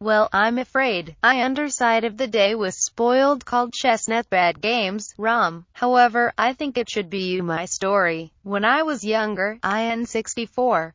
Well, I'm afraid I underside of the day was spoiled called Chestnut Bad Games, ROM. However, I think it should be you my story. When I was younger, IN64.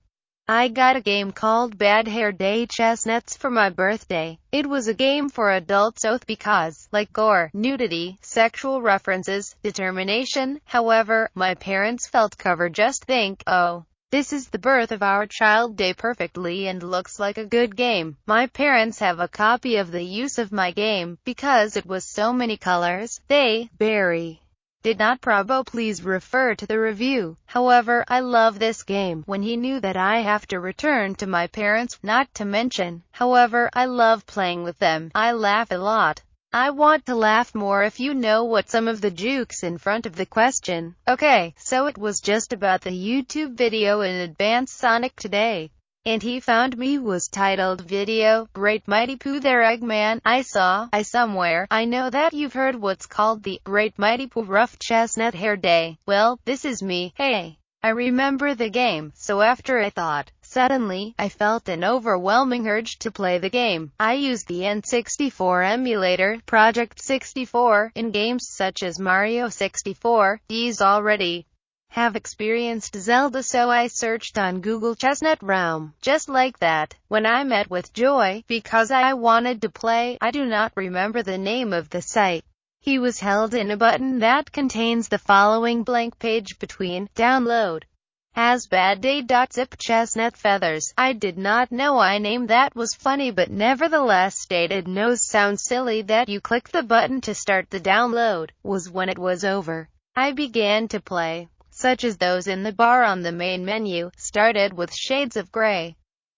I got a game called Bad Hair Day Chestnuts for my birthday. It was a game for adults both because, like gore, nudity, sexual references, determination. However, my parents felt cover just think, oh, this is the birth of our child day perfectly and looks like a good game. My parents have a copy of the use of my game, because it was so many colors. They, Barry, did not probo. Please refer to the review. However, I love this game. When he knew that I have to return to my parents, not to mention. However, I love playing with them. I laugh a lot. I want to laugh more if you know what some of the jokes in front of the question. Okay, so it was just about the YouTube video in advance Sonic today. And he found me was titled video, Great Mighty Pooh there Eggman. I somewhere, I know that you've heard what's called the Great Mighty Pooh Rough Chestnut Hair Day. Well, this is me. Hey, I remember the game, so after I thought, suddenly, I felt an overwhelming urge to play the game. I used the N64 emulator, Project 64, in games such as Mario 64. These already have experienced Zelda, so I searched on Google Chestnut ROM. Just like that, when I met with Joy, because I wanted to play, I do not remember the name of the site. He was held in a button that contains the following blank page between, download. Has bad day.zip chestnut feathers. I did not know I named that was funny but nevertheless stated no sounds silly that you click the button to start the download. Was when it was over, I began to play, such as those in the bar on the main menu, started with Shades of Grey.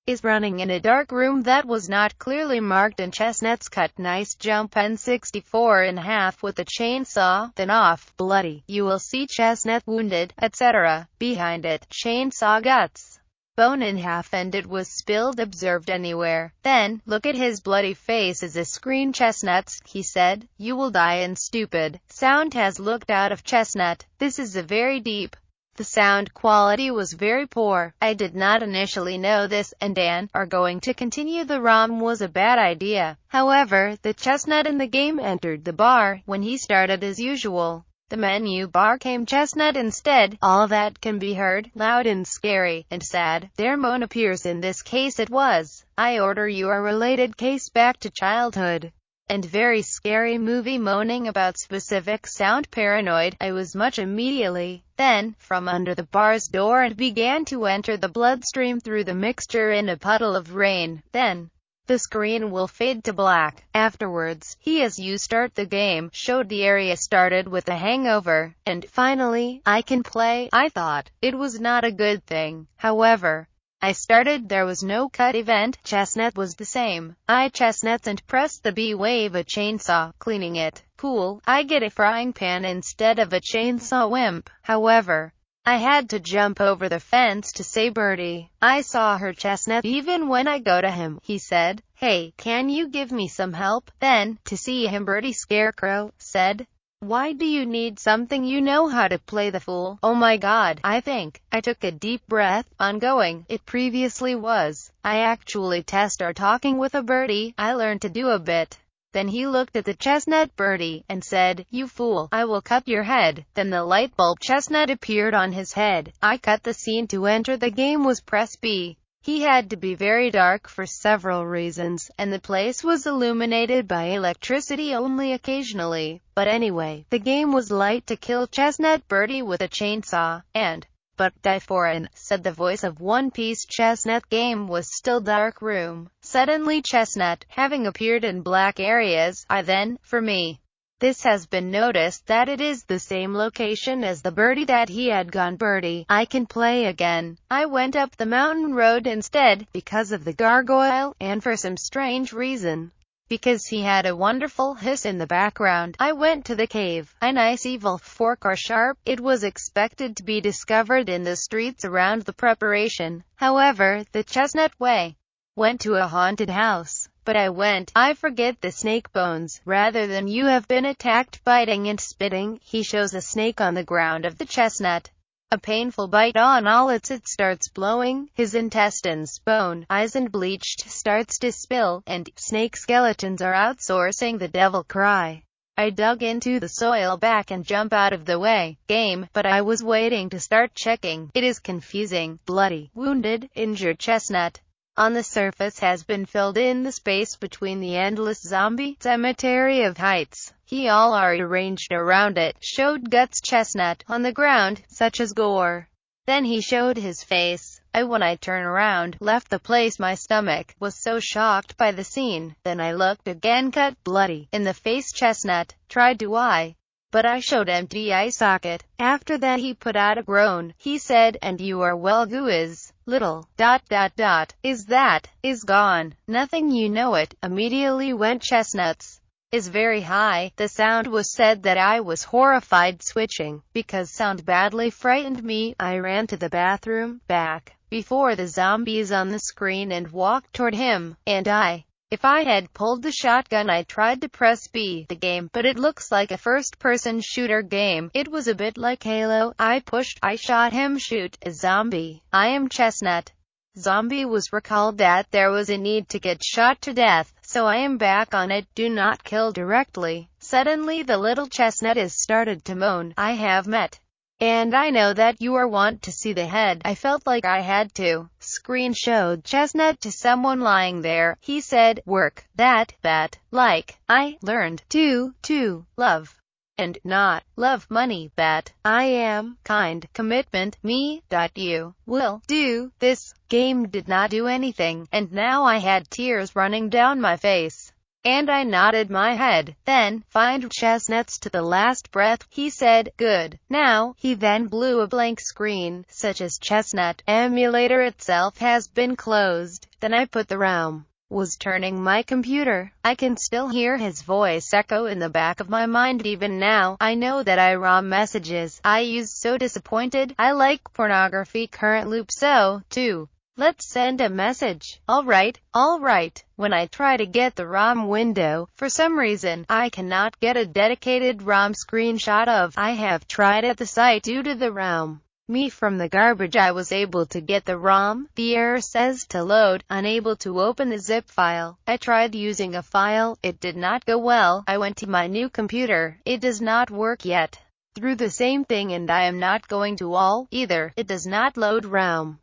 Is running in a dark room that was not clearly marked and Chestnut's cut nice jump N64 in half with a chainsaw, then off, bloody. You will see Chestnut wounded, etc. Behind it, chainsaw guts. Bone in half and it was spilled observed anywhere. Then, look at his bloody face as a screen. Chestnuts, he said, you will die and stupid. Sound has looked out of Chestnut. This is a very deep. The sound quality was very poor. I did not initially know this, and Dan are going to continue the ROM was a bad idea. However, the Chestnut in the game entered the bar. When he started as usual, the menu bar came Chestnut instead. All that can be heard, loud and scary, and sad. Their moan appears in this case it was. I order your related case back to childhood. And very scary movie moaning about specific sound paranoid. I was much immediately. Then, from under the bar's door it began to enter the bloodstream through the mixture in a puddle of rain. Then, the screen will fade to black. Afterwards, he as you start the game, showed the area started with a hangover. And, finally, I can play. I thought, it was not a good thing. However, I started, there was no cut event. Chestnut was the same. I chestnuts and pressed the B wave a chainsaw, cleaning it. Cool, I get a frying pan instead of a chainsaw wimp. However, I had to jump over the fence to say Birdie. I saw her Chestnut even when I go to him. He said, hey, can you give me some help? Then, to see him Birdie Scarecrow said, why do you need something? You know how to play the fool. Oh my god, I think. I took a deep breath. Ongoing, it previously was. I actually test our talking with a birdie. I learned to do a bit. Then he looked at the Chestnut Birdie and said, you fool, I will cut your head. Then the light bulb Chestnut appeared on his head. I cut the scene to enter the game was press B. He had to be very dark for several reasons, and the place was illuminated by electricity only occasionally. But anyway, the game was light to kill Chestnut Birdie with a chainsaw, and, but die for an, said the voice of One Piece. Chestnut game was still dark room. Suddenly Chestnut, having appeared in black areas, I then, for me, this has been noticed that it is the same location as the birdie that he had gone. Birdie, I can play again. I went up the mountain road instead, because of the gargoyle, and for some strange reason, because he had a wonderful hiss in the background. I went to the cave. A nice evil fork or sharp. It was expected to be discovered in the streets around the preparation. However, the Chestnut way went to a haunted house. But I forget the snake bones. Rather than you have been attacked biting and spitting, he shows a snake on the ground of the Chestnut. A painful bite on all it starts blowing, his intestines, bone, eyes and bleached starts to spill, and snake skeletons are outsourcing the devil cry. I dug into the soil back and jump out of the way. Game, but I was waiting to start checking. It is confusing. Bloody, wounded, injured chestnut. On the surface has been filled in the space between the endless zombie cemetery of heights. He all are arranged around it. Showed guts chestnut on the ground, such as gore. Then he showed his face. When I turned around, left the place, my stomach was so shocked by the scene. Then I looked again, cut, bloody, in the face chestnut, tried to eye. But I showed empty eye socket. After that he put out a groan. He said, and you are well goo is, little, is that, is gone. Nothing you know it, immediately went chestnuts. Is very high. The sound was said that I was horrified switching, because sound badly frightened me. I ran to the bathroom, back, before the zombies on the screen and walked toward him, and if I had pulled the shotgun I tried to press B, the game, but it looks like a first-person shooter game. It was a bit like Halo. I pushed, I shot him, shoot, a zombie. I am chestnut. Zombie was recalled that there was a need to get shot to death, so I am back on it. Do not kill directly. Suddenly the little chestnut is started to moan. I have met. And I know that you are want to see the head. I felt like I had to. Screen showed chestnut to someone lying there. He said, work, that, like, I learned to love. And not love money, that I am kind, commitment, me, you will do. This game did not do anything, and now I had tears running down my face. And I nodded my head. Then, find chestnuts to the last breath, he said, good. Now, he then blew a blank screen, such as chestnut emulator itself has been closed. Then I put the ROM. Was turning my computer. I can still hear his voice echo in the back of my mind even now. I know that I ROM messages I use so disappointed. I like pornography current loop so, too. Let's send a message. Alright. When I try to get the ROM window, for some reason, I cannot get a dedicated ROM screenshot of. I have tried at the site due to the ROM. Me from the garbage I was able to get the ROM. The error says to load, unable to open the zip file. I tried using a file, it did not go well. I went to my new computer, it does not work yet. Through the same thing and I am not going to all, either. It does not load ROM.